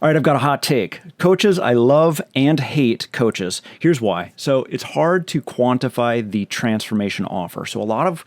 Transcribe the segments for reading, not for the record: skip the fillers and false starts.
All right, I've got a hot take. Coaches, I love and hate coaches. Here's why. So it's hard to quantify the transformation offer. So a lot of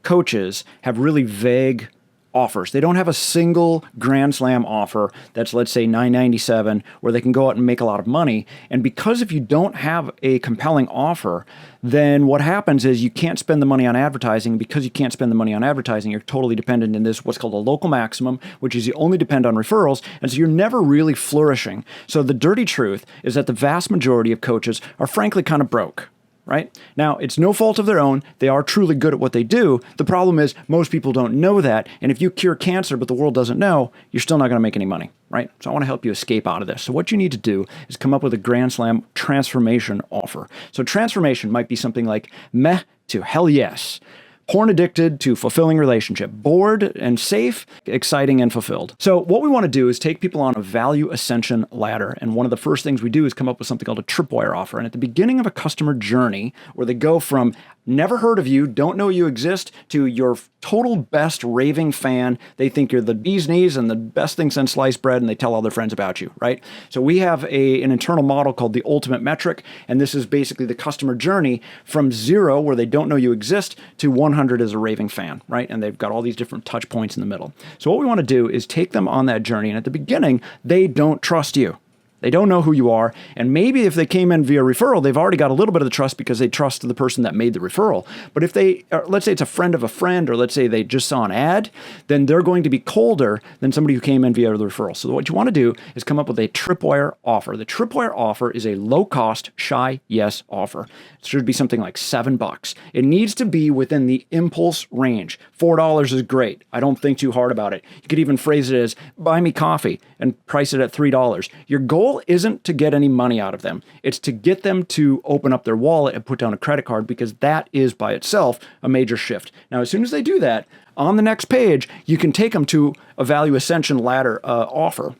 coaches have really vague offers. They don't have a single grand slam offer that's, let's say, $9.97 where they can go out and make a lot of money. And because if you don't have a compelling offer, then what happens is you can't spend the money on advertising. Because you can't spend the money on advertising, you're totally dependent in this what's called a local maximum, which is you only depend on referrals. And so you're never really flourishing. So the dirty truth is that the vast majority of coaches are frankly kind of broke. Right? Now, it's no fault of their own. They are truly good at what they do. The problem is most people don't know that. And if you cure cancer, but the world doesn't know, you're still not going to make any money, right? So I want to help you escape out of this. So what you need to do is come up with a Grand Slam transformation offer. So transformation might be something like meh to hell yes. Porn addicted to fulfilling relationship, bored and safe, exciting and fulfilled. So what we want to do is take people on a value ascension ladder. And one of the first things we do is come up with something called a tripwire offer. And at the beginning of a customer journey where they go from never heard of you, don't know you exist, to your total best raving fan. They think you're the bee's knees and the best thing since sliced bread, and they tell all their friends about you, right? So we have an internal model called the ultimate metric, and this is basically the customer journey from 0, where they don't know you exist, to 100 as a raving fan, right? And they've got all these different touch points in the middle. So what we want to do is take them on that journey, and at the beginning, they don't trust you. They don't know who you are. And maybe if they came in via referral, they've already got a little bit of the trust because they trust the person that made the referral. But if they, let's say it's a friend of a friend, or let's say they just saw an ad, then they're going to be colder than somebody who came in via the referral. So what you want to do is come up with a tripwire offer. The tripwire offer is a low-cost, shy yes offer. It should be something like $7. It needs to be within the impulse range. $4 is great. I don't think too hard about it. You could even phrase it as buy me coffee and price it at $3. Your goal isn't to get any money out of them. It's to get them to open up their wallet and put down a credit card, because that is by itself a major shift. Now, as soon as they do that, on the next page, you can take them to a value ascension ladder offer.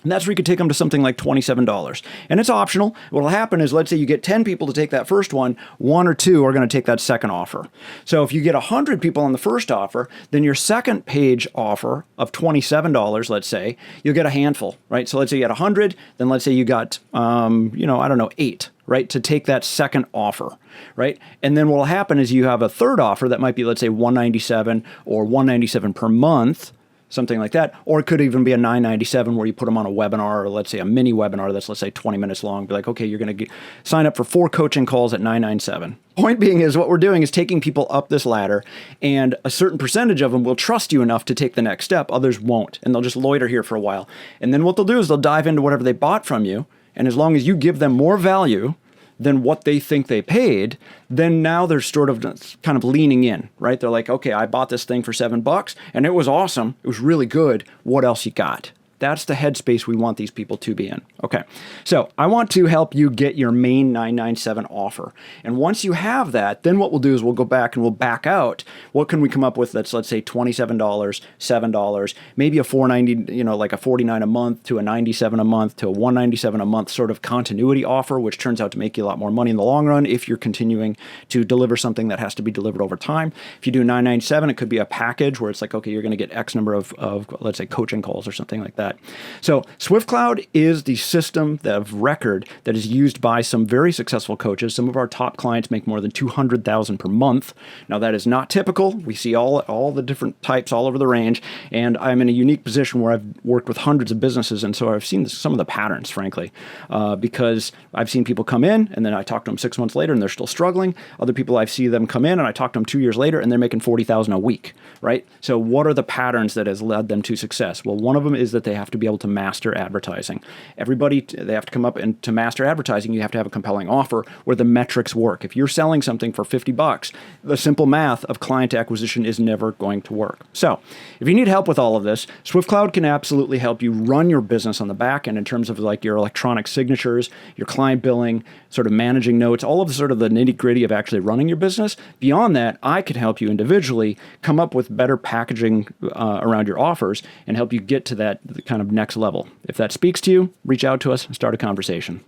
And that's where you could take them to something like $27. And it's optional. What will happen is, let's say you get 10 people to take that first one or 2 are going to take that second offer. So if you get 100 people on the first offer, then your second page offer of $27, let's say, you'll get a handful, right? So let's say you get 100, then let's say you got, 8, right, to take that second offer, right? And then what will happen is you have a third offer that might be, let's say, $197 or $197 per month, something like that. Or it could even be a $9.97 where you put them on a webinar, or let's say a mini webinar that's, let's say, 20 minutes long. Be like, okay, you're going to sign up for 4 coaching calls at $9.97. Point being is what we're doing is taking people up this ladder, and a certain percentage of them will trust you enough to take the next step. Others won't, and they'll just loiter here for a while. And then what they'll do is they'll dive into whatever they bought from you. And as long as you give them more value than what they think they paid, then now they're sort of kind of leaning in, right? They're like, okay, I bought this thing for $7 and it was awesome. It was really good. What else you got? That's the headspace we want these people to be in. Okay, so I want to help you get your main $997 offer. And once you have that, then what we'll do is we'll go back and we'll back out. What can we come up with that's, let's say, $27, $7, maybe a $4.90, like a $49 a month to a $97 a month to a $197 a month sort of continuity offer, which turns out to make you a lot more money in the long run if you're continuing to deliver something that has to be delivered over time. If you do $997, it could be a package where it's like, okay, you're going to get X number of, let's say, coaching calls or something like that. So SwiftCloud is the system of record that is used by some very successful coaches. Some of our top clients make more than $200,000 per month. Now, that is not typical. We see all the different types all over the range, and I'm in a unique position where I've worked with hundreds of businesses, and so I've seen some of the patterns, frankly, because I've seen people come in, and then I talk to them 6 months later, and they're still struggling. Other people, I see them come in, and I talk to them 2 years later, and they're making $40,000 a week, right? So what are the patterns that has led them to success? Well, one of them is that they have to be able to master advertising. Everybody, they have to come up, and to master advertising, you have to have a compelling offer where the metrics work. If you're selling something for $50, the simple math of client acquisition is never going to work. So if you need help with all of this, SwiftCloud can absolutely help you run your business on the back end in terms of like your electronic signatures, your client billing, sort of managing notes, all of the sort of the nitty gritty of actually running your business. Beyond that, I can help you individually come up with better packaging around your offers and help you get to that kind of next level. If that speaks to you, reach out to us and start a conversation.